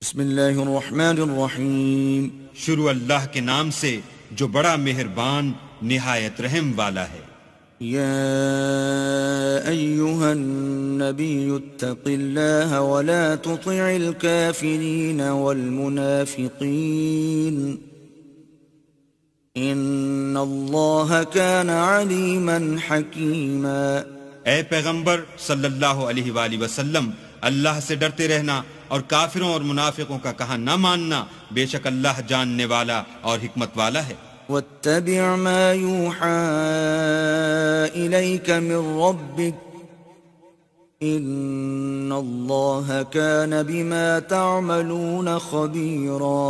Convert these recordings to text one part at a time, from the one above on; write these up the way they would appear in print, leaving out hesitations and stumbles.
بسم اللہ الرحمن الرحیم۔ شروع اللہ کے نام سے جو بڑا مہربان نہایت رحم والا ہے۔ یا ایہا النبی اتق اللہ ولا تطع الكافرین والمنافقین ان اللہ کان علیما حکیما۔ اے پیغمبر صلی اللہ علیہ وآلہ وسلم، اللہ سے ڈرتے رہنا اور کافروں اور منافقوں کا کہا نہ ماننا، بے شک اللہ جاننے والا اور حکمت والا ہے۔ واتبع ما یوحى الیک من ربک ان اللہ کان بما تعملون خبیرا۔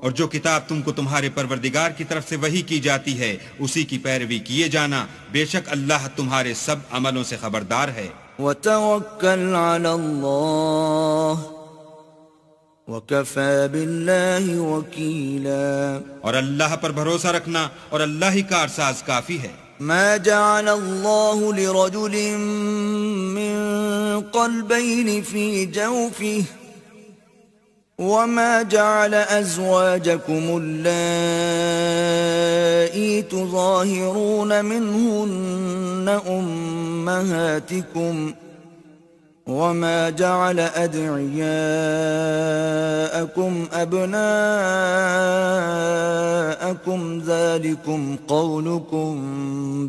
اور جو کتاب تم کو تمہارے پروردگار کی طرف سے وحی کی جاتی ہے اسی کی پیروی کیے جانا، بے شک اللہ تمہارے سب عملوں سے خبردار ہے۔ وتوکل علی اللہ وکفی باللہ وکیلا۔ اور اللہ پر بھروسہ رکھنا اور اللہ ہی کارساز کافی ہے۔ ما جعل اللہ لرجل من قلبین فی جوفہ وما جعل ازواجکم اللائی تظاہرون منہن امہاتکم وما جعل ادعیاءکم ابناءکم ذالکم قولکم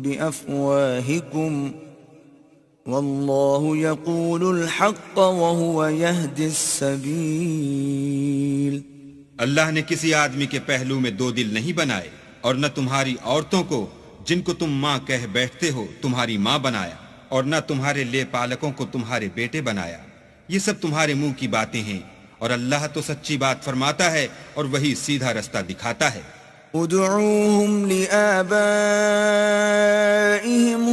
بافواہکم واللہ یقول الحق وہو یہدی السبیل۔ اللہ نے کسی آدمی کے پہلو میں دو دل نہیں بنائے، اور نہ تمہاری عورتوں کو جن کو تم ماں کہہ بیٹھتے ہو تمہاری ماں بنایا، اور نہ تمہارے لے پالکوں کو تمہارے بیٹے بنایا۔ یہ سب تمہارے منہ کی باتیں ہیں، اور اللہ تو سچی بات فرماتا ہے اور وہی سیدھا رستہ دکھاتا ہے۔ ادعوهم لآبائهم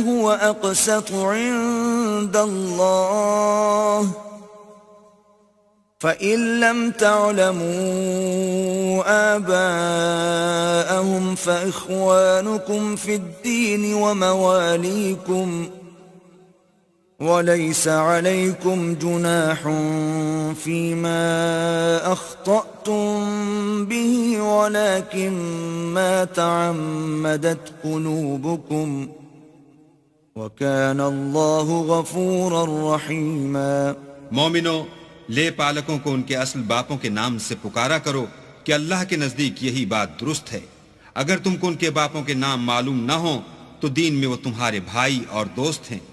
هو أقسط عند الله فإن لم تعلموا آباءهم فإخوانكم في الدين ومواليكم وليس عليكم جناح فيما أخطأتم به ولكن ما تعمدت قلوبكم وكان الله غفورا رحيما۔ مومنو، لے پالکوں کو ان کے اصل باپوں کے نام سے پکارا کرو کہ اللہ کے نزدیک یہی بات درست ہے۔ اگر تم کو ان کے باپوں کے نام معلوم نہ ہوں تو دین میں وہ تمہارے بھائی اور دوست ہیں،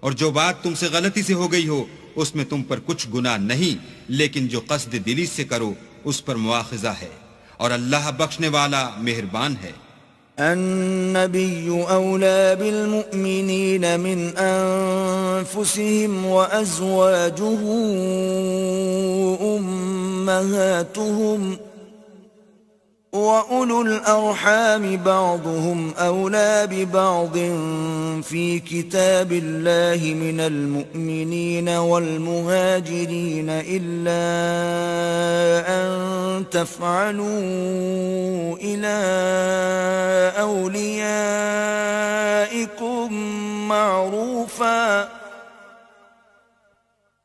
اور جو بات تم سے غلطی سے ہو گئی ہو اس میں تم پر کچھ گناہ نہیں، لیکن جو قصد دلی سے کرو اس پر مواخذہ ہے، اور اللہ بخشنے والا مہربان ہے۔ النبی اولا بالمؤمنین من انفسهم وازواجه امہاتهم وَأُولُو الْأَرْحَامِ بَعْضُهُمْ أَوْلَى بِبَعْضٍ فِي كِتَابِ اللَّهِ مِنَ الْمُؤْمِنِينَ وَالْمُهَاجِرِينَ إِلَّا أَن تَفْعَلُوا إِلَى أَوْلِيَائِكُمْ مَعْرُوفًا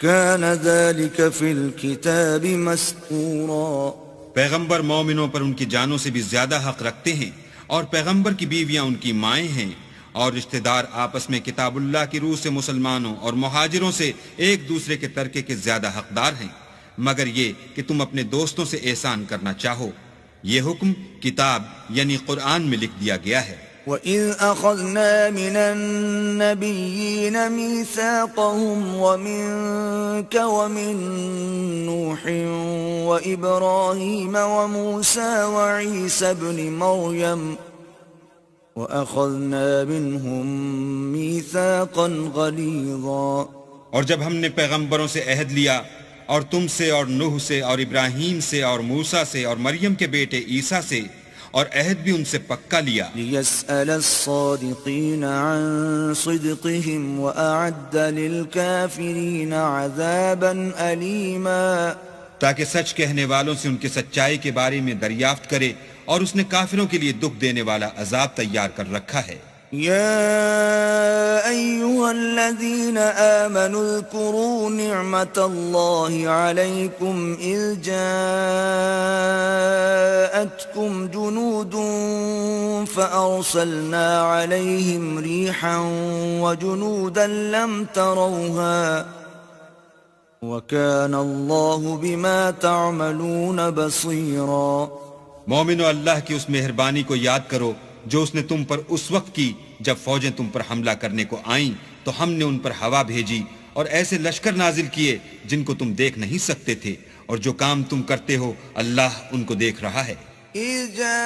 كَانَ ذَلِكَ فِي الْكِتَابِ مَسْطُورًا۔ پیغمبر مومنوں پر ان کی جانوں سے بھی زیادہ حق رکھتے ہیں، اور پیغمبر کی بیویاں ان کی مائیں ہیں، اور رشتہ دار آپس میں کتاب اللہ کی روح سے مسلمانوں اور مہاجروں سے ایک دوسرے کے ترکے کے زیادہ حقدار ہیں، مگر یہ کہ تم اپنے دوستوں سے احسان کرنا چاہو۔ یہ حکم کتاب یعنی قرآن میں لکھ دیا گیا ہے۔ وَإِذْ أَخَذْنَا مِنَ النَّبِيِّينَ مِيثَاقَهُمْ وَمِنكَ وَمِن نُّوحٍ وَإِبْرَاهِيمَ وَمُوسَىٰ وَعِيسَى ابْنِ مَرْيَمَ وَأَخَذْنَا مِنْهُم مِّيثَاقًا غَلِيظًا۔ اور جب ہم نے پیغمبروں سے عہد لیا، اور تم سے اور نوح سے اور ابراہیم سے اور موسیٰ سے اور مریم کے بیٹے عیسیٰ سے، اور عہد بھی ان سے پکا لیا، لِيَسْأَلَ الصَّادِقِينَ عَن صِدْقِهِمْ وَأَعَدَّ لِلْكَافِرِينَ عَذَابًا أَلِيمًا۔ تاکہ سچ کہنے والوں سے ان کے سچائی کے بارے میں دریافت کرے، اور اس نے کافروں کے لیے دکھ دینے والا عذاب تیار کر رکھا ہے۔ يا أيها الذين آمنوا اذكروا نعمة الله عليكم إذ جاءتكم جنود فأرسلنا عليهم ريحا وجنودا لم تروها وكان الله بما تعملون بصيرا. مومنو، اللہ کی اس مہربانی کو یاد کرو جو اس نے تم پر اس وقت کی جب فوجیں تم پر حملہ کرنے کو آئیں تو ہم نے ان پر ہوا بھیجی اور ایسے لشکر نازل کیے جن کو تم دیکھ نہیں سکتے تھے، اور جو کام تم کرتے ہو اللہ ان کو دیکھ رہا ہے. إِذْ جَاءُوكُم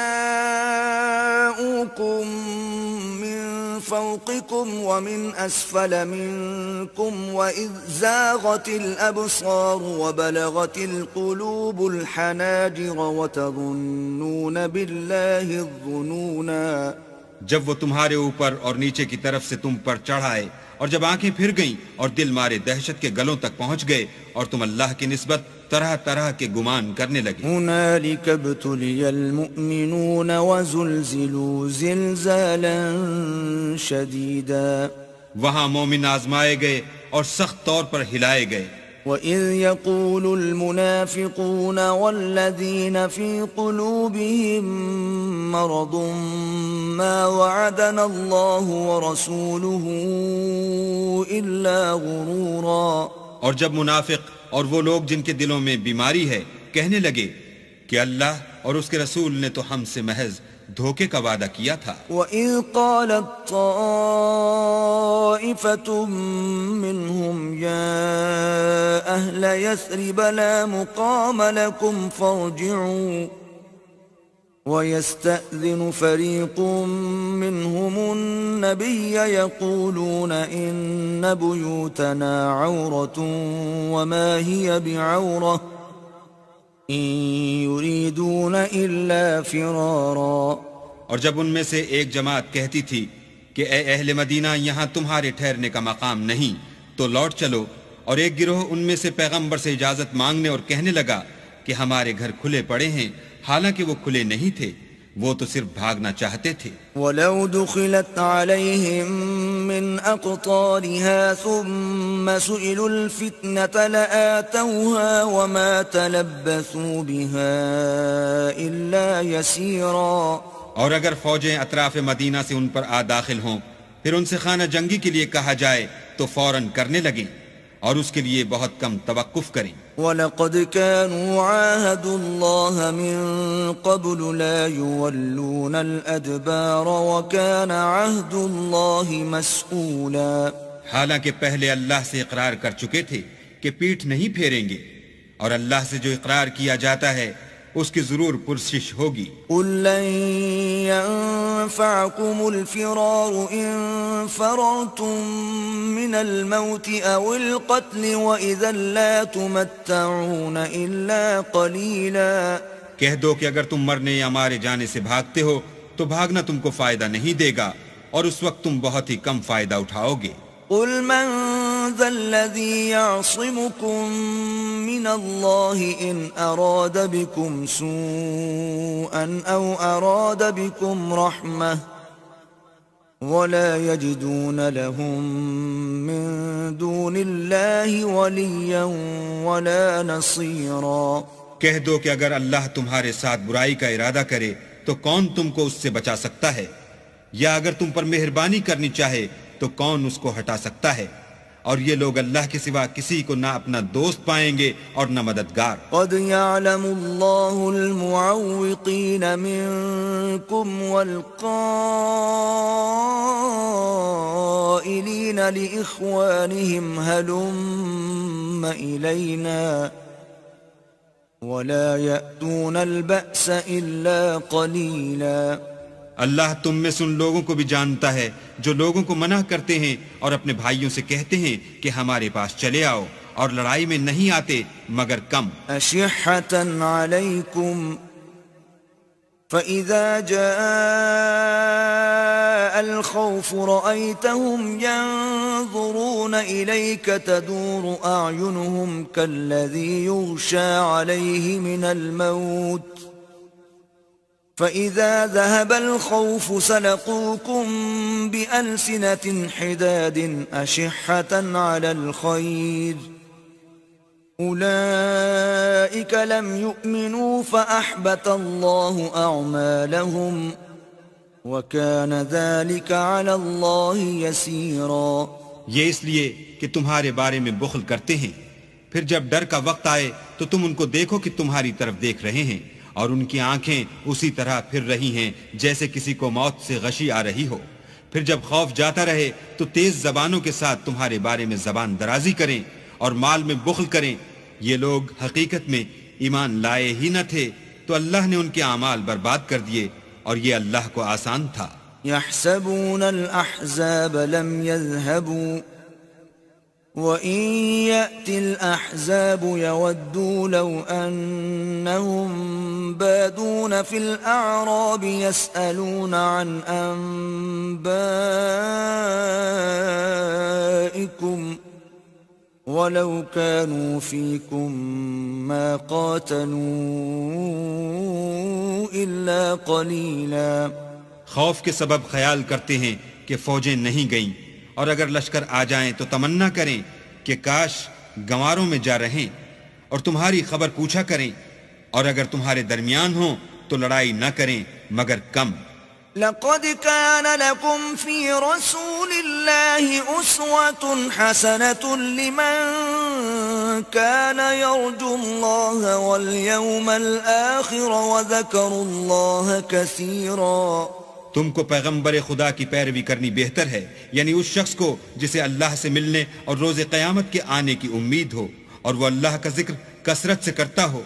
مِّن فَوْقِكُمْ وَمِنْ أَسْفَلَ مِنكُمْ وَإِذْ زَاغَتِ الْأَبْصَارُ وَبَلَغَتِ الْقُلُوبُ الْحَنَاجِرَ وَتَظُنُّونَ بِاللَّهِ الظُّنُونَا. جب وہ تمہارے اوپر اور نیچے کی طرف سے تم پر چڑھ آئے اور جب آنکھیں پھر گئیں اور دل مارے دہشت کے گلوں تک پہنچ گئے اور تم اللہ کی نسبت طرح طرح کے گمان کرنے لگے. هنالك ابتلي المؤمنون وزلزلوا زلزالا شديدا. وہاں مومن آزمائے گئے اور سخت طور پر ہلائے گئے. وَإِذْ يَقُولُ الْمُنَافِقُونَ وَالَّذِينَ فِي قُلُوبِهِم مَّرَضٌ مَّا وَعَدَنَا اللَّهُ وَرَسُولُهُ إِلَّا غُرُورًا. اور جب منافق اور وہ لوگ جن کے دلوں میں بیماری ہے کہنے لگے کہ اللہ اور اس کے رسول نے تو ہم سے محض دھوکے کا وعدہ کیا تھا. وَإِذْ قَالَتْ طَائِفَةٌ مِّنْهُمْ يَا أَهْلَ يَثْرِبَ لَا مُقَامَ لَكُمْ فَارْجِعُوا وَيَسْتَأْذِنُ فَرِيقٌ مِّنْهُمُ النَّبِيَّ يَقُولُونَ إِنَّ بُيُوتَنَا عَوْرَةٌ وَمَا هِيَ بِعَوْرَةٍ إِن يُرِيدُونَ إِلَّا فِرَارًا. اور جب ان میں سے ایک جماعت کہتی تھی کہ اے اہل مدینہ یہاں تمہارے ٹھہرنے کا مقام نہیں تو لوٹ چلو، اور ایک گروہ ان میں سے پیغمبر سے اجازت مانگنے اور کہنے لگا کہ ہمارے گھر کھلے پڑے ہیں، حالانکہ وہ کھلے نہیں تھے، وہ تو صرف بھاگنا چاہتے تھے. وَلَوْ دُخِلَتْ عَلَيْهِمْ مِنْ أَقْطَارِهَا ثُمَّ سُئِلُوا الْفِتْنَةَ لَآتَوْهَا وَمَا تَلَبَّثُوا بِهَا إِلَّا يَسِيرًا. اور اگر فوجیں اطراف مدینہ سے ان پر آ داخل ہوں پھر ان سے خانہ جنگی کے لیے کہا جائے تو فوراً کرنے لگیں اور اس کے لیے بہت کم توقف کریں. وَلَقَدْ كَانُوا عَاهَدُوا اللَّهَ مِن قَبْلُ لَا يُوَلُّونَ الْأَدْبَارَ وَكَانَ عَهْدُ اللَّهِ مَسْئُولًا. حالانکہ پہلے اللہ سے اقرار کر چکے تھے کہ پیٹھ نہیں پھیریں گے، اور اللہ سے جو اقرار کیا جاتا ہے اس کی ضرور پرسش ہوگی. قُل لَّن يَنفَعَكُمُ الْفِرَارُ إِن فَرَرْتُم مِّنَ الْمَوْتِ أَوِ الْقَتْلِ وَإِذًا لَّا تُمَتَّعُونَ إِلَّا قَلِيلًا. کہہ دو کہ اگر تم مرنے یا مارے جانے سے بھاگتے ہو تو بھاگنا تم کو فائدہ نہیں دے گا، اور اس وقت تم بہت ہی کم فائدہ اٹھاؤ گے. قُلْ مَن ذَا الَّذِي يَعْصِمُكُم مِّنَ اللَّهِ إِنْ أَرَادَ بِكُمْ سُوءًا أَوْ أَرَادَ بِكُمْ رَحْمَةً وَلَا يَجِدُونَ لَهُم مِّن دُونِ اللَّهِ وَلِيًّا وَلَا نَصِيرًا. کہہ دو کہ اگر اللہ تمہارے ساتھ برائی کا ارادہ کرے تو کون تم کو اس سے بچا سکتا ہے، یا اگر تم پر مہربانی کرنی چاہے تو کون اس کو ہٹا سکتا ہے. اور یہ لوگ اللہ کے سوا کسی کو نہ اپنا دوست پائیں گے اور نہ مددگار. قد يعلم الله المعوقين منكم والقائلين لإخوانهم هلم إلينا ولا يأتون البأس إلا قليلا. اللہ تم میں سے ان لوگوں کو بھی جانتا ہے جو لوگوں کو منع کرتے ہیں اور اپنے بھائیوں سے کہتے ہیں کہ ہمارے پاس چلے آؤ، اور لڑائی میں نہیں آتے مگر کم. أشحة عليكم فإذا جاء الخوف رأيتهم ينظرون إليك تدور أعينهم كالذي يغشى عليه من الموت فإذا ذهب الخوف سلقوكم بألسنة حداد أشحة على الخير أولئك لم يؤمنوا فأحبط الله أعمالهم وكان ذلك على الله يسيرا. یہ اس لیے کہ تمہارے بارے میں بخل کرتے ہیں، پھر جب ڈر کا وقت آئے تو تم ان کو دیکھو کہ تمہاری طرف دیکھ رہے ہیں اور ان کی آنکھیں اسی طرح پھر رہی ہیں جیسے کسی کو موت سے غشی آ رہی ہو. پھر جب خوف جاتا رہے تو تیز زبانوں کے ساتھ تمہارے بارے میں زبان درازی کریں اور مال میں بخل کریں. یہ لوگ حقیقت میں ایمان لائے ہی نہ تھے تو اللہ نے ان کے اعمال برباد کر دیے اور یہ اللہ کو آسان تھا. يحسبون الأحزاب لم يذهبوا وإن يأتي الأحزاب يودوا لو أنهم بادون في الأعراب يسألون عن أنبائكم ولو كانوا فيكم ما قاتلوا إلا قليلا. خوف کے سبب خیال کرتے ہیں کہ فوجیں نہیں گئیں، اور اگر لشکر آ جائیں تو تمنا کریں کہ کاش گنواروں میں جا رہیں اور تمہاری خبر پوچھا کریں، اور اگر تمہارے درمیان ہوں تو لڑائی نہ کریں مگر کم. لقد كان لكم في رسول الله أسوة حسنة لمن كان يرجو الله واليوم الآخر وذكر الله كثيرا. تم کو پیغمبر خدا کی پیروی کرنی بہتر ہے، یعنی اس شخص کو جسے اللہ سے ملنے اور روز قیامت کے آنے کی امید ہو اور وہ اللہ کا ذکر کثرت سے کرتا ہو.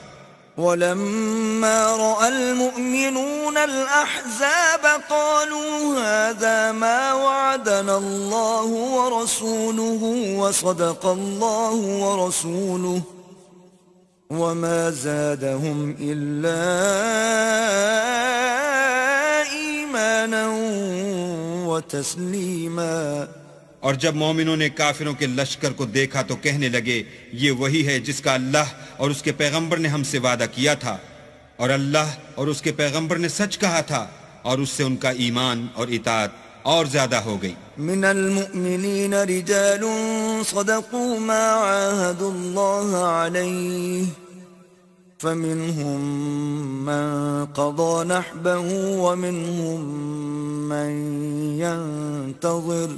ولما رأى المؤمنون الأحزاب قالوا هذا ما وعدنا الله ورسوله وصدق الله ورسوله وما زادهم إلا إيمانا وتسليما. اور جب مومنوں نے کافروں کے لشکر کو دیکھا تو کہنے لگے یہ وہی ہے جس کا اللہ اور اس کے پیغمبر نے ہم سے وعدہ کیا تھا، اور اللہ اور اس کے پیغمبر نے سچ کہا تھا، اور اس سے ان کا ایمان اور اطاعت اور زیادہ ہو گئی. من المؤمنین رجال صدقوا ما عاهدوا الله عليه فمنهم من قضى نحبه ومنهم من ينتظر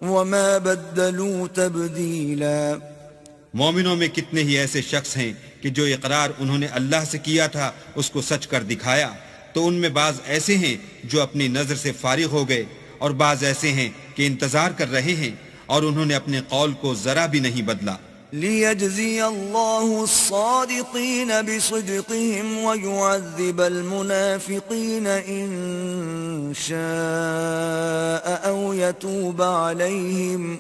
وما بدلوا تبدیلا. مومنوں میں کتنے ہی ایسے شخص ہیں کہ جو اقرار انہوں نے اللہ سے کیا تھا اس کو سچ کر دکھایا، تو ان میں بعض ایسے ہیں جو اپنی نظر سے فارغ ہو گئے اور بعض ایسے ہیں کہ انتظار کر رہے ہیں اور انہوں نے اپنے قول کو ذرا بھی نہیں بدلا. ليجزي الله الصادقين بصدقهم ويعذب المنافقين إن شاء أو يتوب عليهم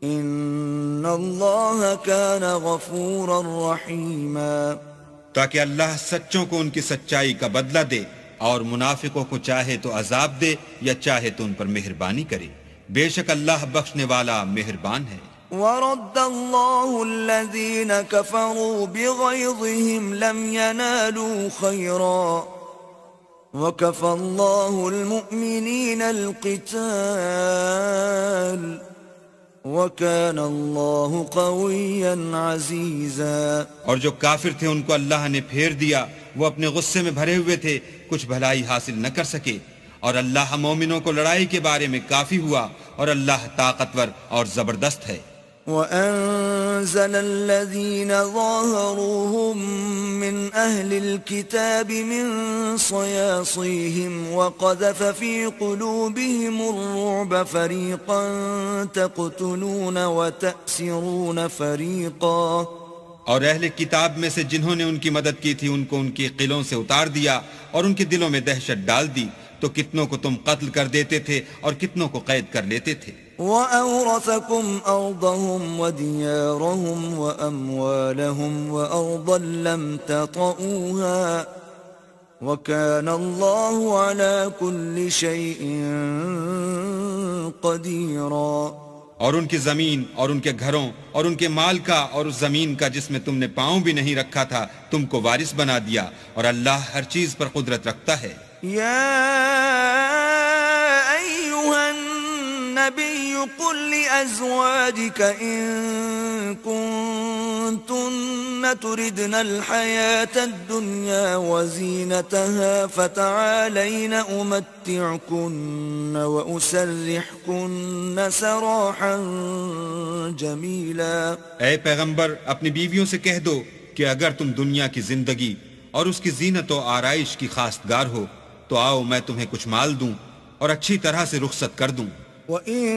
إن الله كان غفورا رحيما. تاکہ اللہ سچوں کو ان کی سچائی کا بدلہ دے اور منافقوں کو چاہے تو عذاب دے یا چاہے تو ان پر مہربانی کرے. بے شک اللہ بخشنے والا مہربان ہے. ورد الله الذين كفروا بغيظهم لم ينالوا خيرا وكفى الله المؤمنين القتال وكان الله قويا عزيزا. اور جو کافر تھے ان کو اللہ نے پھیر دیا، وہ اپنے غصے میں بھرے ہوئے تھے، کچھ بھلائی حاصل نہ کر سکے، اور اللہ مومنوں کو لڑائی کے بارے میں کافی ہوا، اور اللہ طاقتور اور زبردست ہے. وأنزل الذين ظاهروهم من أهل الكتاب من صياصيهم وقذف في قلوبهم الرعب فريقا تقتلون وتأسرون فريقا. اور اہل کتاب میں سے جنہوں نے ان کی مدد کی تھی ان کو ان کی قلعوں سے اتار دیا اور ان کے دلوں میں دہشت ڈال دی، تو کتنوں کو تم قتل کر دیتے تھے اور کتنوں کو قید کر لیتے تھے. وَأَوْرَثَكُمْ أَرْضَهُمْ وَدِيَارَهُمْ وَأَمْوَالَهُمْ وَأَرْضًا لَمْ تَطَئُوهَا وَكَانَ اللَّهُ عَلَى كُلِّ شَيْءٍ قَدِيرًا. اور ان کی زمین اور ان کے گھروں اور ان کے مال کا اور اس زمین کا جس میں تم نے پاؤں بھی نہیں رکھا تھا تم کو وارث بنا دیا، اور اللہ ہر چیز پر قدرت رکھتا ہے۔ يا أيها النبي قل لأزواجك إن كنتن تردن الحياة الدنيا وزينتها فتعالين أمتعكن وأسرحكن سراحا جميلا۔ اے پیغمبر اپنی بیویوں سے کہہ دو کہ اگر تم دنیا کی زندگی اور اس کی زینت و آرائش کی خواستگار ہو تو آؤ میں تمہیں کچھ مال دوں اور اچھی طرح سے رخصت کر دوں۔ وَإِن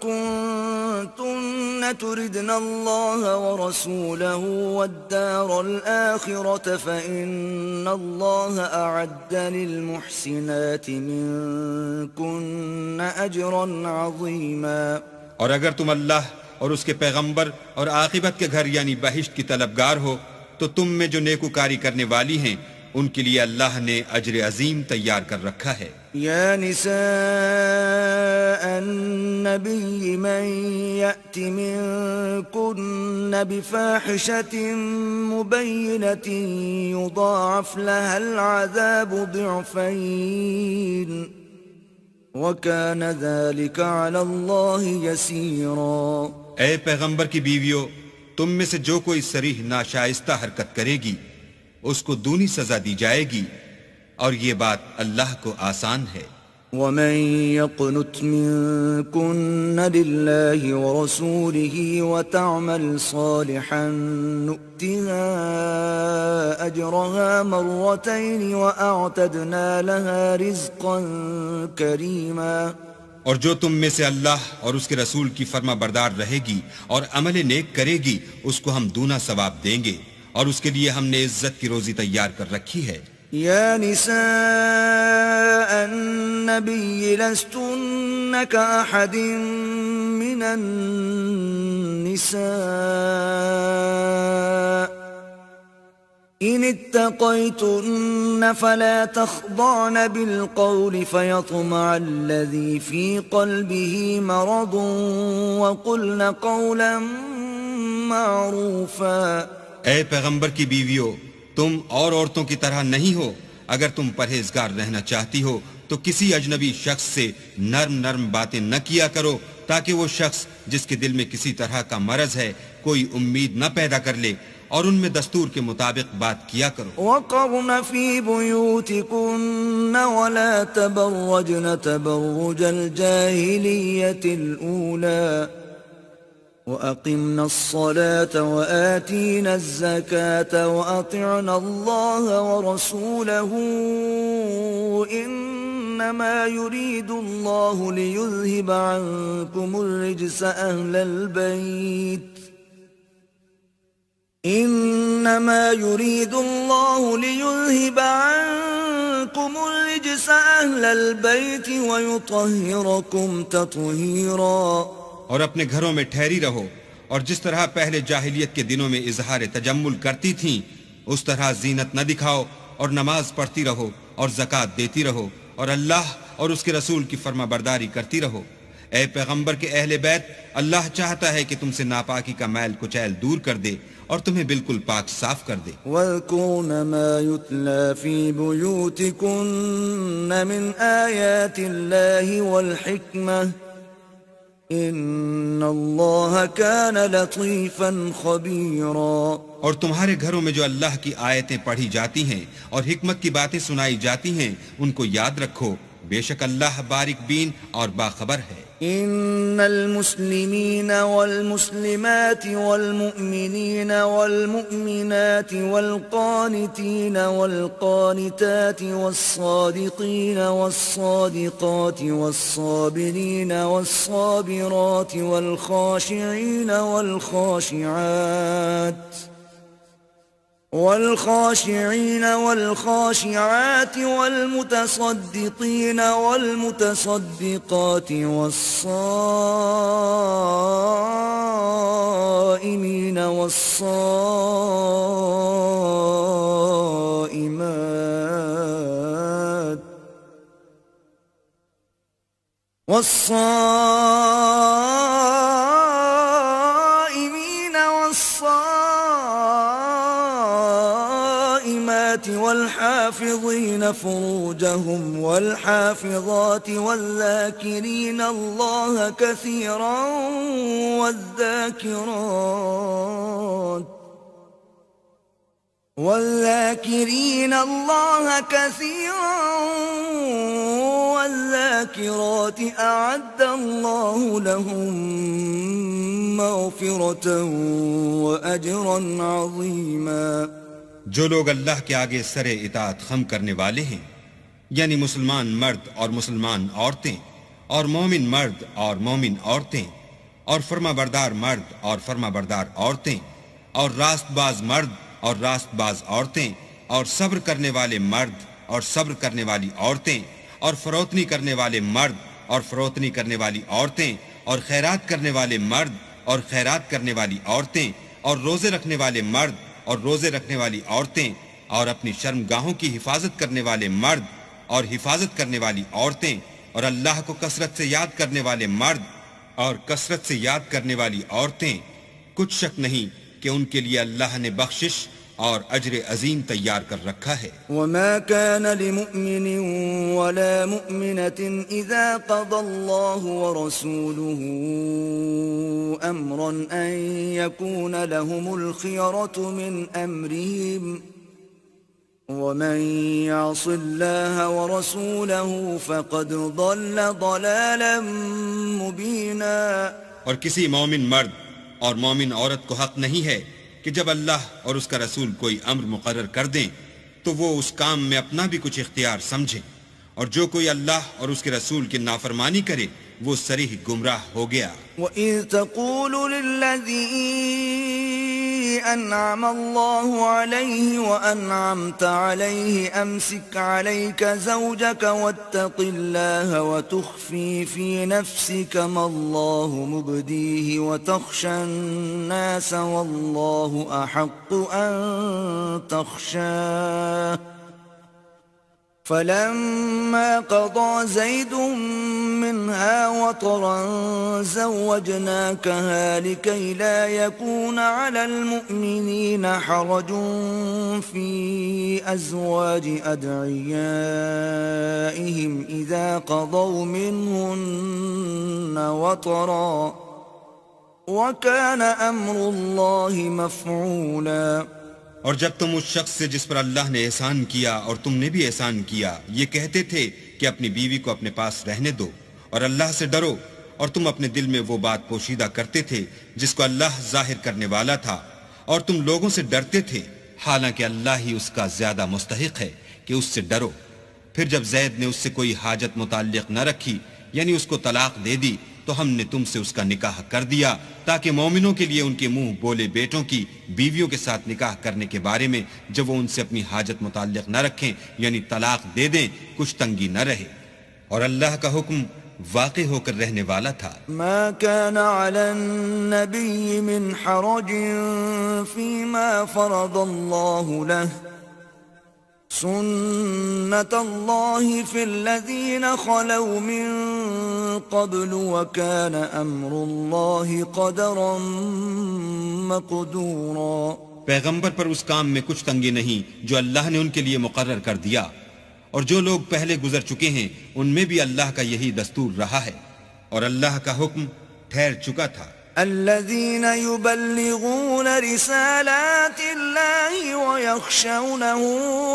كُنتُنَّ تُرِدْنَ اللَّهَ وَرَسُولَهُ وَالدَّارَ الْآخِرَةَ فَإِنَّ اللَّهَ أَعَدَّ لِلْمُحْسِنَاتِ مِنكُنَّ أَجْرًا عَظِيمًا۔ اور اگر تم اللہ اور اس کے پیغمبر اور عاقبت کے گھر یعنی بہشت کی طلبگار ہو تو تم میں جو نیکوکاری کرنے والی ہیں ان کے لیے اللہ نے اجر عظیم تیار کر رکھا ہے۔ یا نساء النبی من یأت منکن بفاحشة مبینة یضاعف لها العذاب ضعفین وَكَانَ ذَلِكَ عَلَى اللَّهِ يَسِيرًا۔ اے پیغمبر کی بیویو، تم میں سے جو کوئی صریح ناشائستہ حرکت کرے گی اس کو دونی سزا دی جائے گی، اور یہ بات اللہ کو آسان ہے۔ وَمَن يَقْنُتْ مِنكُنَّ لِلَّهِ وَرَسُولِهِ وَتَعْمَلْ صَالِحًا نُؤْتِهَا أَجْرَهَا مَرَّتَيْنِ وَأَعْتَدْنَا لَهَا رِزْقًا كَرِيمًا۔ اور جو تم میں سے اللہ اور اس کے رسول کی فرما بردار رہے گی اور عمل نیک کرے گی اس کو ہم دونا ثواب دیں گے، اور اس کے لیے ہم نے عزت کی روزی تیار کر رکھی ہے۔ یا نساء النبی لستن کأحد من النساء ان اتقیتن فلا تخضعن بالقول فيطمع الذي في قلبه مرض وقلن قولا معروفا۔ اے پیغمبر کی بیویو، تم اور عورتوں کی طرح نہیں ہو، اگر تم پرہیزگار رہنا چاہتی ہو تو کسی اجنبی شخص سے نرم نرم باتیں نہ کیا کرو تاکہ وہ شخص جس کے دل میں کسی طرح کا مرض ہے کوئی امید نہ پیدا کر لے، اور ان میں دستور کے مطابق بات کیا کرو۔ وَقَرْنَ فِي بُيُوتِكُنَّ وَلَا تَبَرَّجْنَ تَبَرُّجَ الْجَاهِلِيَّةِ الْأُولَى وَأَقِمْنَ الصَّلَاةَ وَآتِينَ الزَّكَاةَ وَأَطِعْنَ اللَّهَ وَرَسُولَهُ إِنَّمَا يُرِيدُ اللَّهُ لِيُذْهِبَ عَنكُمُ الرِّجْسَ أَهْلَ الْبَيْتِ إِنَّمَا يُرِيدُ اللَّهُ لِيُذْهِبَ عَنكُمُ الرِّجْسَ أَهْلَ الْبَيْتِ وَيُطَهِّرَكُمْ تَطْهِيرًا۔ اور اپنے گھروں میں ٹھہری رہو، اور جس طرح پہلے جاہلیت کے دنوں میں اظہار تجمل کرتی تھیں اس طرح زینت نہ دکھاؤ، اور نماز پڑھتی رہو اور زکوٰۃ دیتی رہو، اور اللہ اور اس کے رسول کی فرما برداری کرتی رہو۔ اے پیغمبر کے اہل بیت، اللہ چاہتا ہے کہ تم سے ناپاکی کا میل کچیل دور کر دے اور تمہیں بالکل پاک صاف کر دے۔ وَاذْكُرْنَ مَا يُتْلَى فِي بُيُوتِكُنَّ مِنْ آيَاتِ اللَّهِ وَالْحِكْمَةِ ان اللہ کان لطیفا خبیرا۔ اور تمہارے گھروں میں جو اللہ کی آیتیں پڑھی جاتی ہیں اور حکمت کی باتیں سنائی جاتی ہیں ان کو یاد رکھو، بے شک اللہ باریک بین اور باخبر ہے۔ ان المسلمین والمسلمات والمؤمنین والمؤمنات والقانتین والقانتات والصادقین والصادقات والصابرین والصابرات والخاشعین والخاشعين والخاشعات والمتصدقين والمتصدقات والصائمين والصائمات الصلاة والحافظين فروجهم والحافظات والذاكرين الله كثيرا والذاكرين الله كثيرا والذاكرات أعد الله لهم مغفرة وأجرا عظيما. جو لوگ اللہ کے آگے سر اطاعت خم کرنے والے ہیں، یعنی مسلمان مرد اور مسلمان عورتیں اور مومن مرد اور مومن عورتیں اور فرما بردار مرد اور فرما بردار عورتیں اور راست باز مرد اور راست باز عورتیں اور صبر کرنے والے مرد اور صبر کرنے والی عورتیں اور فروتنی کرنے والے مرد اور فروتنی کرنے والی عورتیں اور خیرات کرنے والے مرد اور خیرات کرنے والی عورتیں اور روزے رکھنے والے مرد اور روزے رکھنے والی عورتیں اور اپنی شرمگاہوں کی حفاظت کرنے والے مرد اور حفاظت کرنے والی عورتیں اور اللہ کو کثرت سے یاد کرنے والے مرد اور کثرت سے یاد کرنے والی عورتیں، کچھ شک نہیں کہ ان کے لیے اللہ نے بخشش اور اجر عظیم تیار کر رکھا ہے. وما كان لمؤمن ولا مؤمنة إذا قضى الله ورسوله أمرا أن يكون لهم الخيرة من أمرهم ومن يعص الله ورسوله فقد ضل ضلالا مبينا. اور کسی مومن مرد اور مومن عورت کو حق نہیں ہے کہ جب اللہ اور اس کا رسول کوئی امر مقرر کر دیں تو وہ اس کام میں اپنا بھی کچھ اختیار سمجھیں، اور جو کوئی اللہ اور اس کے رسول کی نافرمانی کرے وہ صریح گمراہ ہو گیا. وَإِذْ تَقُولُ لِلَّذِي أَنْعَمَ اللَّهُ عَلَيْهِ وَأَنْعَمْتَ عَلَيْهِ أَمْسِكْ عَلَيْكَ زَوْجَكَ وَاتَّقِ اللَّهَ وَتُخْفِي فِي نَفْسِكَ مَا اللَّهُ مُبْدِيهِ وَتَخْشَى النَّاسَ وَاللَّهُ أَحَقُّ أَن تَخْشَاهُ فلما قضى زيد منها وطرا زوجناكها لكي لا يكون على المؤمنين حرج في أزواج أدعيائهم إذا قضوا منهن وطرا وكان أمر الله مفعولا. اور جب تم اس شخص سے جس پر اللہ نے احسان کیا اور تم نے بھی احسان کیا یہ کہتے تھے کہ اپنی بیوی کو اپنے پاس رہنے دو اور اللہ سے ڈرو، اور تم اپنے دل میں وہ بات پوشیدہ کرتے تھے جس کو اللہ ظاہر کرنے والا تھا، اور تم لوگوں سے ڈرتے تھے، حالانکہ اللہ ہی اس کا زیادہ مستحق ہے کہ اس سے ڈرو. پھر جب زید نے اس سے کوئی حاجت متعلق نہ رکھی، یعنی اس کو طلاق دے دی، تو ہم نے تم سے اس کا نکاح کر دیا تاکہ مومنوں کے لیے ان کے منہ بولے بیٹوں کی بیویوں کے ساتھ نکاح کرنے کے بارے میں جب وہ ان سے اپنی حاجت متعلق نہ رکھیں یعنی طلاق دے دیں کچھ تنگی نہ رہے. اور اللہ کا حکم واقع ہو کر رہنے والا تھا. ما كان على النبي من حرج فيما فرض الله له سنة الله في الذين خلوا من قبل وكان أمر الله قدرا مقدورا. پیغمبر پر اس کام میں کچھ تنگی نہیں جو اللہ نے ان کے لیے مقرر کر دیا، اور جو لوگ پہلے گزر چکے ہیں ان میں بھی اللہ کا یہی دستور رہا ہے، اور اللہ کا حکم ٹھہر چکا تھا. الذين يبلغون رسالات الله ويخشونه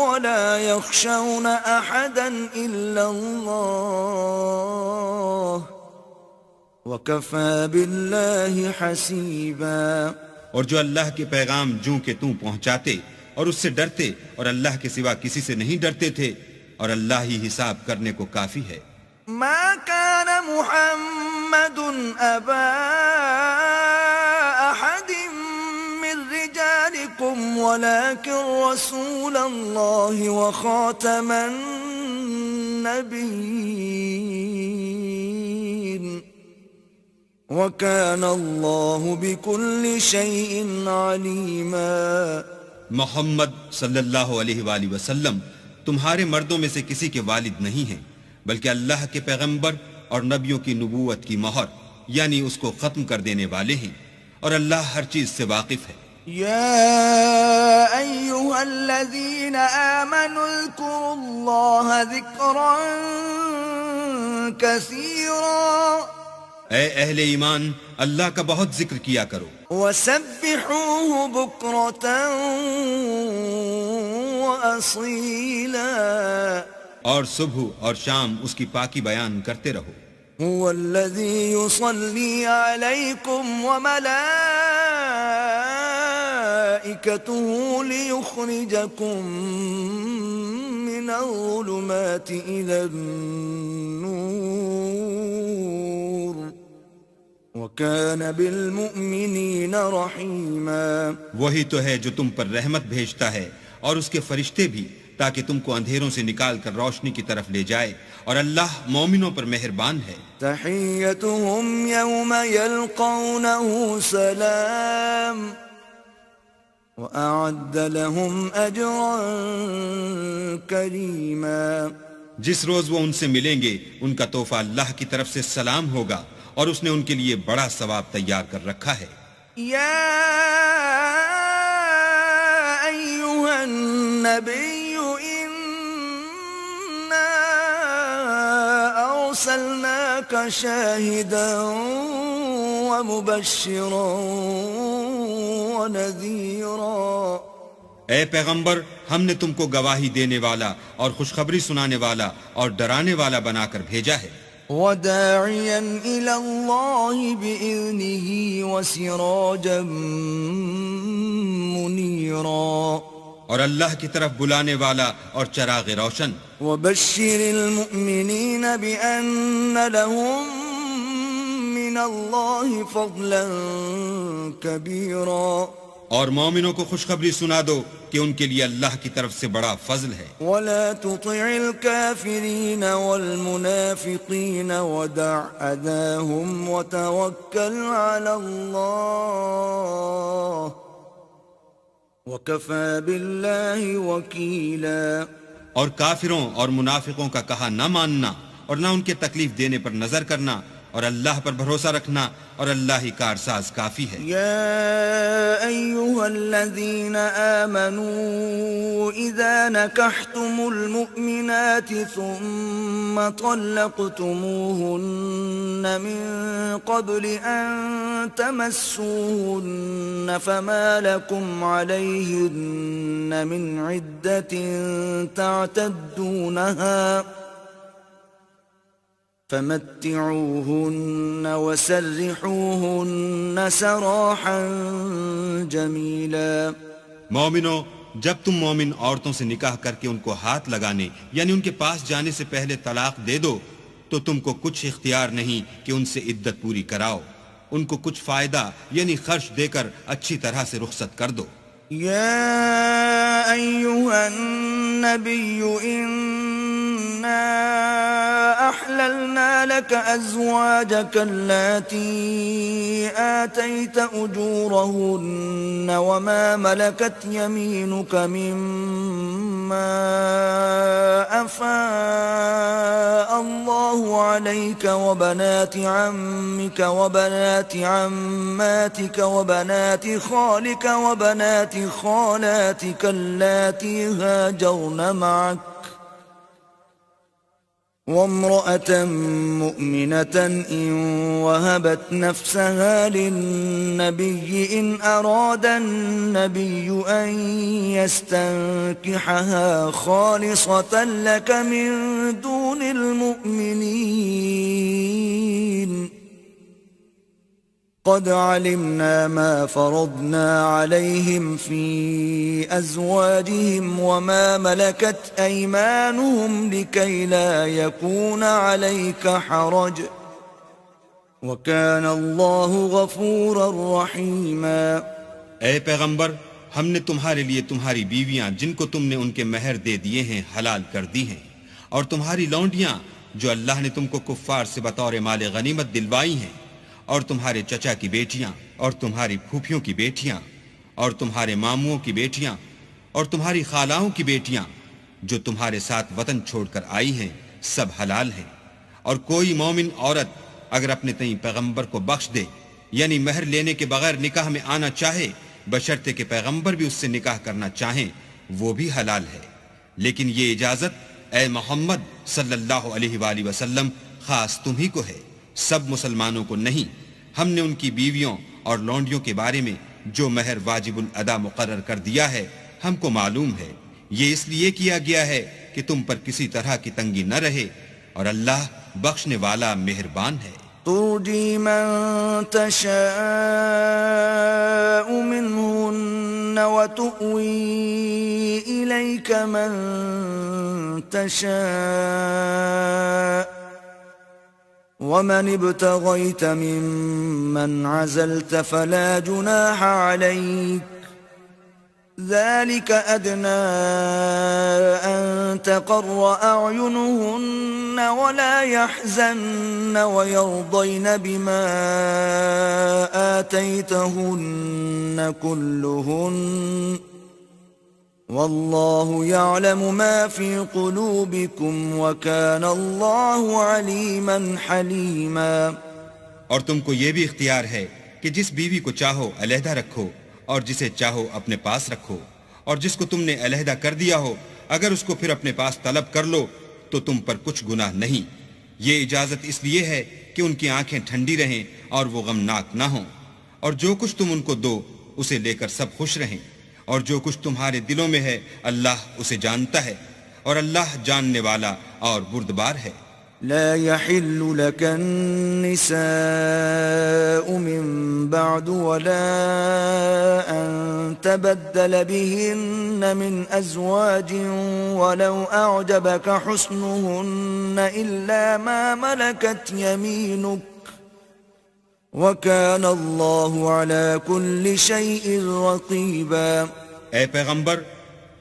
ولا يخشون أحدا إلا الله وكفى بالله حسيبا. اور جو اللہ کے پیغام جوں کہ توں پہنچاتے اور اس سے ڈرتے اور اللہ کے سوا کسی سے نہیں ڈرتے تھے، اور اللہ ہی حساب کرنے کو کافی ہے. ما كان محمد أبا أحد من رجالكم ولكن رسول الله وخاتم النبيين وكان الله بكل شيء عليما. محمد صلی اللہ علیہ وآلہ وسلم تمہارے مردوں میں سے کسی کے والد نہیں ہیں، بلکہ اللہ کے پیغمبر اور نبیوں کی نبوت کی مہر یعنی اس کو ختم کر دینے والے ہیں، اور اللہ ہر چیز سے واقف ہے. يا أيها الذين الذين آمنوا اذكروا الله ذكرا كثيرا اے اہل ایمان اللہ کا بہت ذکر کیا کرو وسبحوه بكرة وأصيلا اور صبح اور شام اس کی پاکی بیان کرتے رہو هو الذي يصلي عليكم وملائكته ليخرجكم من الظلمات إلى النور وكان بالمؤمنين رحيما وہی تو ہے جو تم پر رحمت بھیجتا ہے اور اس کے فرشتے بھی تاکہ تم کو اندھیروں سے نکال کر روشنی کی طرف لے جائے اور اللہ مومنوں پر مہربان ہے تحيتهم يوم يلقونه سلام وأعد لهم أجرا كريما جس روز وہ ان سے ملیں گے ان کا تحفہ اللہ کی طرف سے سلام ہوگا اور اس نے ان کے لیے بڑا ثواب تیار کر رکھا ہے يا أيها النبي إنا أرسلناك شاهدا ومبشرا ونذيرا اے پیغمبر ہم نے تم کو گواہی دینے والا اور خوشخبری سنانے والا اور ڈرانے والا بنا کر بھیجا ہے وداعيا إلى الله بإذنه وسراجا منيرا اور اللہ کی طرف بلانے والا اور چراغ روشن وبشر المؤمنين بأن لهم من الله فضلا كبيرا اور مومنوں کو خوشخبری سنا دو کہ ان کے لیے اللہ کی طرف سے بڑا فضل ہے ولا تطع الكافرين والمنافقين ودع أذاهم وتوكل على الله وكفى بالله وكيلا اور کافروں اور منافقوں کا کہا نہ ماننا اور نہ ان کے تکلیف دینے پر نظر کرنا اور اللہ پر بھروسہ رکھنا اور اللہ ہی کارساز کافی ہے يا أيها الذين آمنوا إذا نكحتم المؤمنات ثم طلقتموهن من قبل أن تمسوهن فما لكم عليهن من عدة تعتدونها فمتعوهن وسرحوهن سراحا جميلا مومنوں جب تم مومن عورتوں سے نکاح کر کے ان کو ہاتھ لگانے یعنی ان کے پاس جانے سے پہلے طلاق دے دو تو تم کو کچھ اختیار نہیں کہ ان سے عدت پوری کراؤ ان کو کچھ فائدہ یعنی خرچ دے کر اچھی طرح سے رخصت کر دو يا أيها النبي إنا أحللنا لك أزواجك اللاتي آتيت أجورهن وما ملكت يمينك مما أفاء الله عليك وبنات عمك وبنات عماتك وبنات خالك وبنات خالاتك اللاتي هاجرن معك وامرأة مؤمنة إن وهبت نفسها للنبي إن أراد النبي أن يستنكحها خالصة لك من دون المؤمنين قد علمنا ما فرضنا عليهم في أزواجهم وما ملكت أيمانهم لكي لا يكون عليك حرج وكان الله غفورا رحيما اے پیغمبر ہم نے تمہارے لیے تمہاری بیویاں جن کو تم نے ان کے مہر دے دیے ہیں حلال کر دی ہیں اور تمہاری لونڈیاں جو اللہ نے تم کو کفار سے بطور مال غنیمت دلوائی ہیں اور تمہارے چچا کی بیٹیاں اور تمہاری پھوپھیوں کی بیٹیاں اور تمہارے ماموں کی بیٹیاں اور تمہاری خالاؤں کی بیٹیاں جو تمہارے ساتھ وطن چھوڑ کر آئی ہیں سب حلال ہیں اور کوئی مومن عورت اگر اپنے تئیں پیغمبر کو بخش دے یعنی مہر لینے کے بغیر نکاح میں آنا چاہے بشرطے کہ پیغمبر بھی اس سے نکاح کرنا چاہیں وہ بھی حلال ہے، لیکن یہ اجازت اے محمد صلی اللہ علیہ وآلہ وسلم خاص تمہیں کو ہے، سب مسلمانوں کو نہیں۔ ہم نے ان کی بیویوں اور لونڈیوں کے بارے میں جو مہر واجب الادا مقرر کر دیا ہے ہم کو معلوم ہے، یہ اس لیے کیا گیا ہے کہ تم پر کسی طرح کی تنگی نہ رہے، اور اللہ بخشنے والا مہربان ہے۔ ترجي من تشاء منهن وتؤوي إليك من تشاء ومن ابتغيت ممن عزلت فلا جناح عليك ذلك أدنى أن تقر أعينهن ولا يحزن ويرضين بما آتيتهن كلهن والله يعلم ما في قلوبكم وكان الله عليما حليما۔ اور تم کو یہ بھی اختیار ہے کہ جس بیوی کو چاہو علیحدہ رکھو اور جسے چاہو اپنے پاس رکھو، اور جس کو تم نے علیحدہ کر دیا ہو اگر اس کو پھر اپنے پاس طلب کر لو تو تم پر کچھ گناہ نہیں۔ یہ اجازت اس لیے ہے کہ ان کی آنکھیں ٹھنڈی رہیں اور وہ غمناک نہ ہوں، اور جو کچھ تم ان کو دو اسے لے کر سب خوش رہیں، اور جو کچھ تمہارے دلوں میں ہے اللہ اسے جانتا ہے، اور اللہ جاننے والا اور بردبار ہے۔ لا يحل لك النساء من بعد ولا أن تبدل بهن من أزواج ولو أعجبك حسنهن إلا ما ملكت يمينك وكان الله على كل شيء رقيبا۔ اے پیغمبر،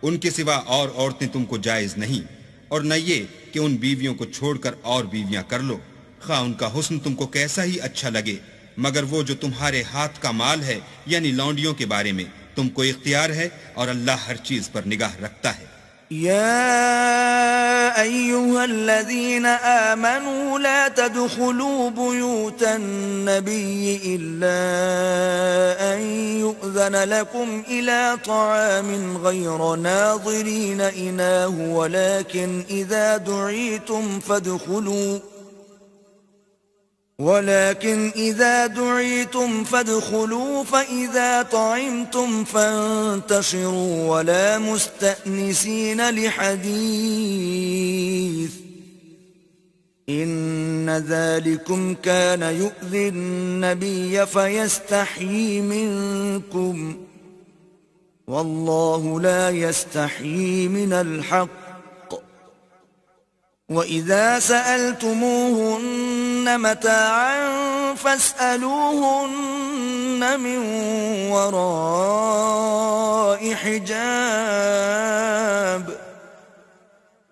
ان کے سوا اور عورتیں تم کو جائز نہیں، اور نہ یہ کہ ان بیویوں کو چھوڑ کر اور بیویاں کر لو، خواہ ان کا حسن تم کو کیسا ہی اچھا لگے، مگر وہ جو تمہارے ہاتھ کا مال ہے یعنی لونڈیوں کے بارے میں تم کو اختیار ہے، اور اللہ ہر چیز پر نگاہ رکھتا ہے۔ يا أيها الذين آمنوا لا تدخلوا بيوت النبي إلا أن يؤذن لكم إلى طعام غير ناظرين إناه ولكن إذا دعيتم فادخلوا فإذا طعمتم فانتشروا ولا مستأنسين لحديث إن ذلكم كان يؤذي النبي فيستحيي منكم والله لا يستحيي من الحق وَإِذَا سَأَلْتُمُوهُنَّ مَتَاعًا فَاسْأَلُوهُنَّ مِنْ وَرَاءِ حِجَابٍ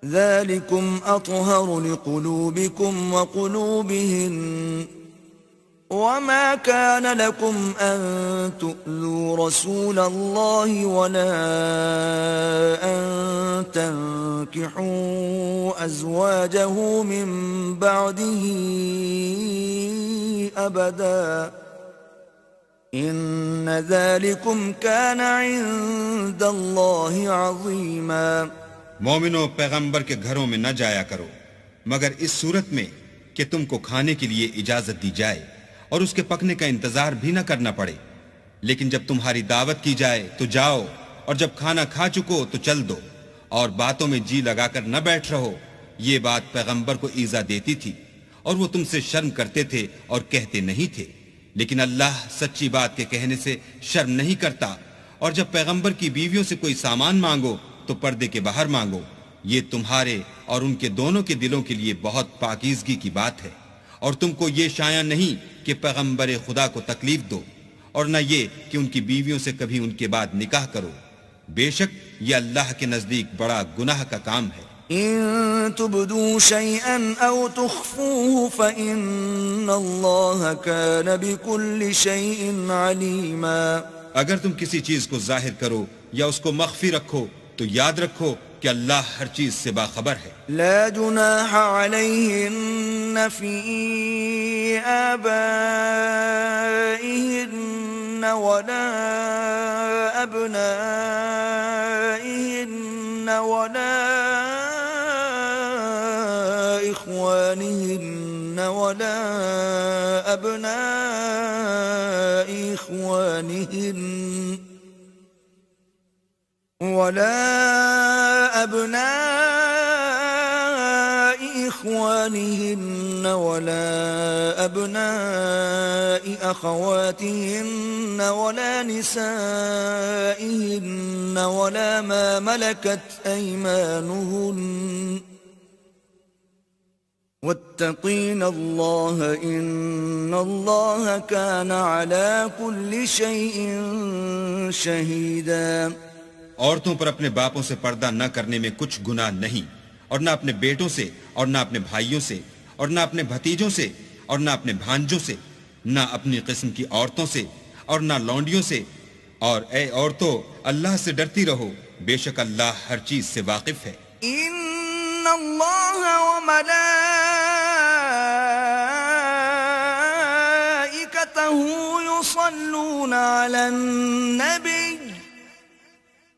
ذَلِكُمْ أَطْهَرُ لِقُلُوبِكُمْ وَقُلُوبِهِنَّ وَمَا كَانَ لَكُمْ أَن تُؤْذُوا رَسُولَ اللَّهِ وَلَا أَن تَنكِحُوا أَزْوَاجَهُ مِن بَعْدِهِ أَبَدًا إِنَّ ذَلِكُمْ كَانَ عِندَ اللَّهِ عَظِيمًا۔ مومنو، پیغمبر کے گھروں میں نہ جایا کرو مگر اس صورت میں کہ تم کو کھانے کے لیے اجازت دی جائے اور اس کے پکنے کا انتظار بھی نہ کرنا پڑے، لیکن جب تمہاری دعوت کی جائے تو جاؤ، اور جب کھانا کھا چکو تو چل دو، اور باتوں میں جی لگا کر نہ بیٹھ رہو۔ یہ بات پیغمبر کو ایذا دیتی تھی اور وہ تم سے شرم کرتے تھے اور کہتے نہیں تھے، لیکن اللہ سچی بات کے کہنے سے شرم نہیں کرتا۔ اور جب پیغمبر کی بیویوں سے کوئی سامان مانگو تو پردے کے باہر مانگو، یہ تمہارے اور ان کے دونوں کے دلوں کے لیے بہت پاکیزگی کی بات ہے، اور تم کو یہ شایع نہیں کہ پیغمبر خدا کو تکلیف دو، اور نہ یہ کہ ان کی بیویوں سے کبھی ان کے بعد نکاح کرو، بے شک یہ اللہ کے نزدیک بڑا گناہ کا کام ہے۔ إن تبدوا شيئا أو تخفوه فإن الله كان بكل شيء عليما۔ اگر تم کسی چیز کو ظاہر کرو یا اس کو مخفی رکھو تو یاد رکھو کہ اللہ ہر چیز سے باخبر ہے۔ لا جناح عليهن في آبائهن ولا أبنائهن إخوانهن ولا أبناء إخوانهن ولا أبناء أخواتهن ولا نسائهن ولا ما ملكت أيمانهن واتقين الله إن الله كان على كل شيء شهيدا. عورتوں پر اپنے باپوں سے پردہ نہ کرنے میں کچھ گناہ نہیں، اور نہ اپنے بیٹوں سے، اور نہ اپنے بھائیوں سے، اور نہ اپنے بھتیجوں سے، اور نہ اپنے بھانجوں سے، نہ اپنی قسم کی عورتوں سے، اور نہ لونڈیوں سے. اور اے عورتوں، اللہ سے ڈرتی رہو، بے شک اللہ ہر چیز سے واقف ہے. ان اللہ وملائکتہ یصلون علی النبی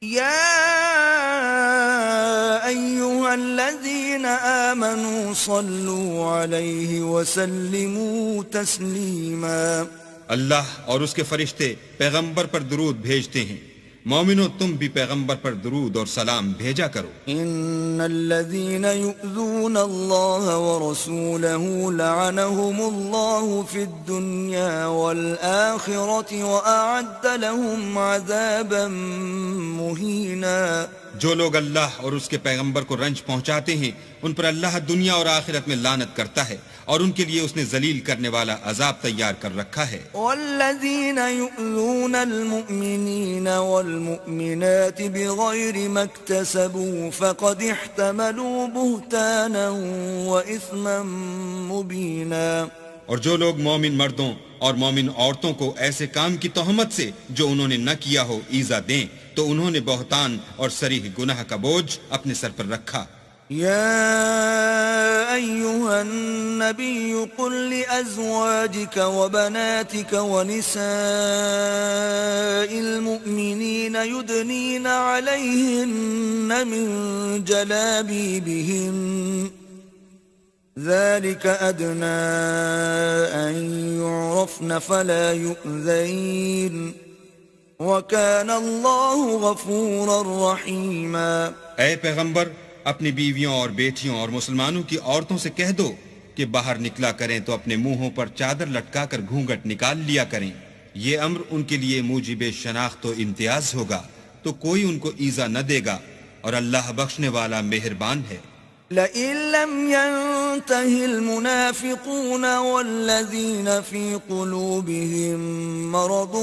یا ایہا الذین آمنوا صلوا علیہ وسلموا تسلیما. اللہ اور اس کے فرشتے پیغمبر پر درود بھیجتے ہیں، مومنو تم بھی پیغمبر پر درود اور سلام بھیجا کرو. ان الذين يؤذون الله ورسوله لعنهم الله في الدنيا والآخرة وأعد لهم عذابا مهينا. جو لوگ اللہ اور اس کے پیغمبر کو رنج پہنچاتے ہیں ان پر اللہ دنیا اور آخرت میں لعنت کرتا ہے، اور ان کے لیے اس نے ذلیل کرنے والا عذاب تیار کر رکھا ہے. والذین یؤذون المؤمنین والمؤمنات بغیر ما اکتسبوا فقد احتملوا بہتانا واثما مبینا. اور جو لوگ مومن مردوں اور مومن عورتوں کو ایسے کام کی تہمت سے جو انہوں نے نہ کیا ہو ایذا دیں تو انہوں نے بہتان اور صریح گناہ کا بوجھ اپنے سر پر رکھا. يا أيها النبي قل لأزواجك وبناتك ونساء المؤمنين يدنين عليهن من جلابيبهن ذلك أدنى أن يعرفن فلا يؤذين وكان الله غفورا رحيما. اے پیغمبر، اپنی بیویوں اور بیٹیوں اور مسلمانوں کی عورتوں سے کہہ دو کہ باہر نکلا کریں تو اپنے منہوں پر چادر لٹکا کر گھونگھٹ نکال لیا کریں. یہ امر ان کے لیے موجب شناخت و امتیاز ہوگا تو کوئی ان کو ایذا نہ دے گا، اور اللہ بخشنے والا مہربان ہے. لئن لم ينته المنافقون والذين في قلوبهم مرض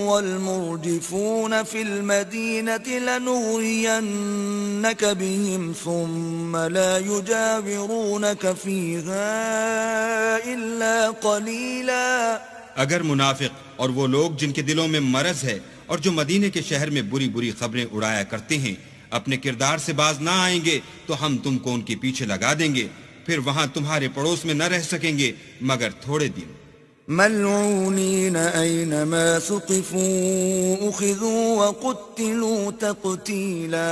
والمرجفون في المدينة لنغرينك بهم ثم لا يجاورونك فيها إلا قليلا. اگر منافق اور وہ لوگ جن کے دلوں میں مرض ہے اور جو مدینے کے شہر میں بری بری خبریں اڑایا کرتے ہیں اپنے کردار سے باز نہ آئیں گے تو ہم تم کو ان کے پیچھے لگا دیں گے، پھر وہاں تمہارے پڑوس میں نہ رہ سکیں گے مگر تھوڑے دن. ملعونین اینما ثقفوا اخذوا وقتلوا تقتیلا.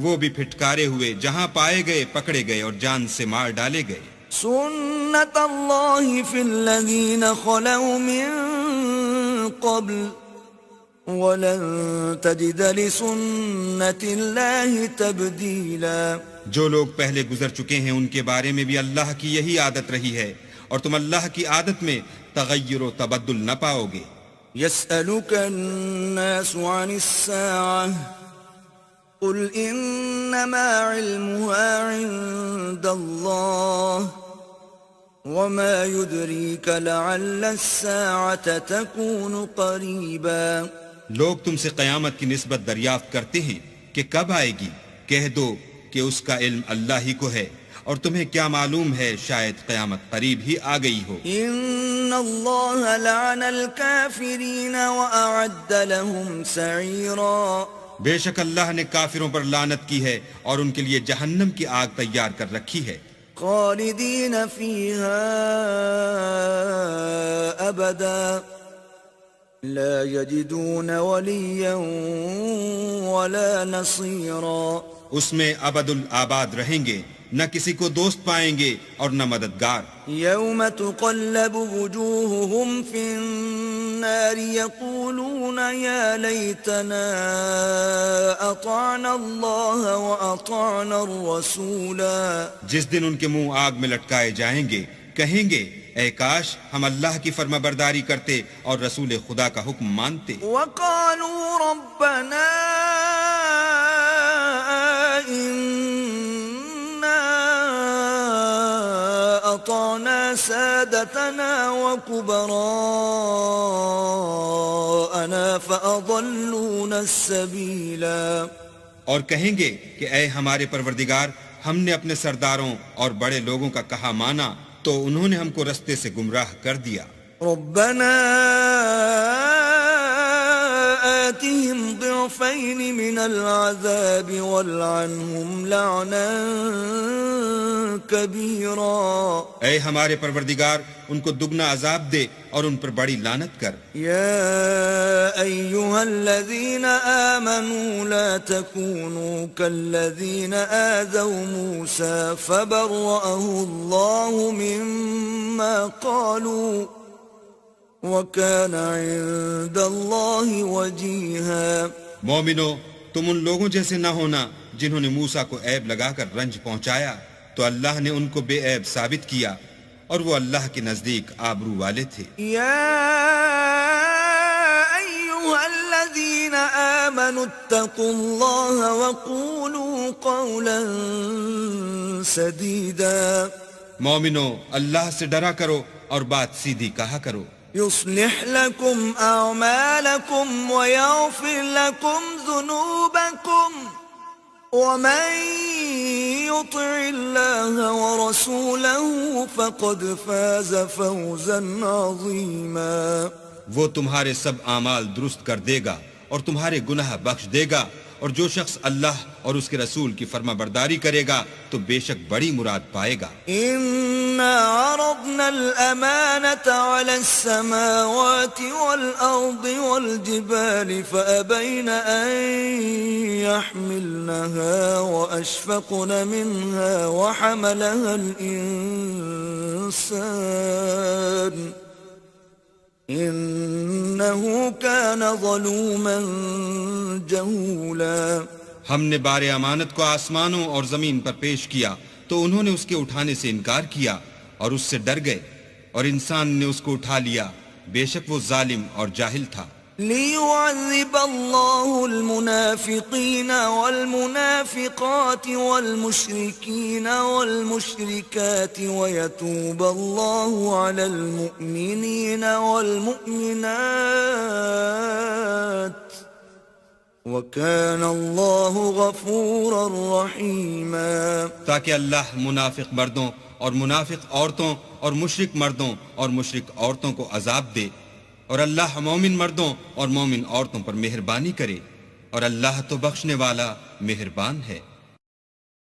وہ بھی پھٹکارے ہوئے، جہاں پائے گئے پکڑے گئے اور جان سے مار ڈالے گئے. سنت اللہ فی الذین خلوا من قبل وَلَن تَجِدَ لِسُنَّةِ اللَّهِ تَبْدِيلًا. جو لوگ پہلے گزر چکے ہیں ان کے بارے میں بھی اللہ کی یہی عادت رہی ہے، اور تم اللہ کی عادت میں تغیر و تبدل نہ پاؤ گے. يَسْأَلُكَ النَّاسُ عَنِ السَّاعَةِ قُلْ إِنَّمَا عِلْمُهَا عِندَ اللَّهِ وَمَا يُدْرِيكَ لَعَلَّ السَّاعَةَ تَكُونُ قَرِيبًا. لوگ تم سے قیامت کی نسبت دریافت کرتے ہیں کہ کب آئے گی. کہہ دو کہ اس کا علم اللہ ہی کو ہے، اور تمہیں کیا معلوم ہے شاید قیامت قریب ہی آ گئی ہو. ان اللہ لعن الکافرین واعد لهم سعیرا. بے شک اللہ نے کافروں پر لعنت کی ہے اور ان کے لیے جہنم کی آگ تیار کر رکھی ہے. خالدین فیہا ابدا لا يجدون وليا ولا نصيرا اس میں ابد الآباد رہیں گے، نہ کسی کو دوست پائیں گے اور نہ مددگار. يوم تقلب وجوههم في النار يقولون يا ليتنا أطعنا الله وأطعنا الرسولا. جس دن ان کے منہ آگ میں لٹکائے جائیں گے، کہیں گے اے کاش ہم اللہ کی فرما برداری کرتے اور رسول خدا کا حکم مانتے. وقالوا ربنا أطعنا سادتنا وكبراءنا فأضلونا السبيلا. اور کہیں گے کہ اے ہمارے پروردگار، ہم نے اپنے سرداروں اور بڑے لوگوں کا کہا مانا تو انہوں نے ہم کو رستے سے گمراہ کر دیا. ربنا آتهم ضعفين من العذاب والعنهم لعنا كبيرا. اے ہمارے پروردگار، ان کو دگنا عذاب دے اور ان پر بڑی لعنت کر. يا أيها الذين آمنوا لا تكونوا كالذين آذوا موسى فبرأه الله مما قالوا وَكَانَ عِندَ اللَّهِ وَجِيهًا. مومنو، تم ان لوگوں جیسے نہ ہونا جنہوں نے موسیٰ کو عیب لگا کر رنج پہنچایا، تو اللہ نے ان کو بے عیب ثابت کیا اور وہ اللہ کے نزدیک آبرو والے تھے. يَا أَيُّهَا الَّذِينَ آمَنُوا اتَّقُوا اللَّهَ وَقُولُوا قَوْلًا سَدِيدًا. مومنو، اللہ سے ڈرا کرو اور بات سیدھی کہا کرو. يصلح لكم أعمالكم ويغفر لكم ذنوبكم ومن يطع الله ورسوله فقد فاز فوزا عظيما. وہ تمہارے سب اعمال درست کر دے گا اور تمہارے گناہ بخش دے گا، اور جو شخص اللہ اور اس کے رسول کی فرما برداری کرے گا تو بے شک بڑی مراد پائے گا. إنا عرضنا الأمانة على السماوات والأرض والجبال فأبين أن يحملنها وأشفقن منها وحملها الإنسان إنه كان ظلوما جهولا. ہم نے بار امانت کو آسمانوں اور زمین پر پیش کیا تو انہوں نے اس کے اٹھانے سے انکار کیا اور اس سے ڈر گئے، اور انسان نے اس کو اٹھا لیا، بے شک وہ ظالم اور جاہل تھا. ليعذب الله المنافقين والمنافقات والمشركين والمشركات ويتوب الله على المؤمنين والمؤمنات وكان الله غفورا رحيما. تاکہ اللہ منافق مردوں اور منافق عورتوں اور مشرک مردوں اور مشرک عورتوں کو عذاب دے، اور اللہ مومن مردوں اور مومن عورتوں پر مہربانی کرے، اور اللہ تو بخشنے والا مہربان ہے.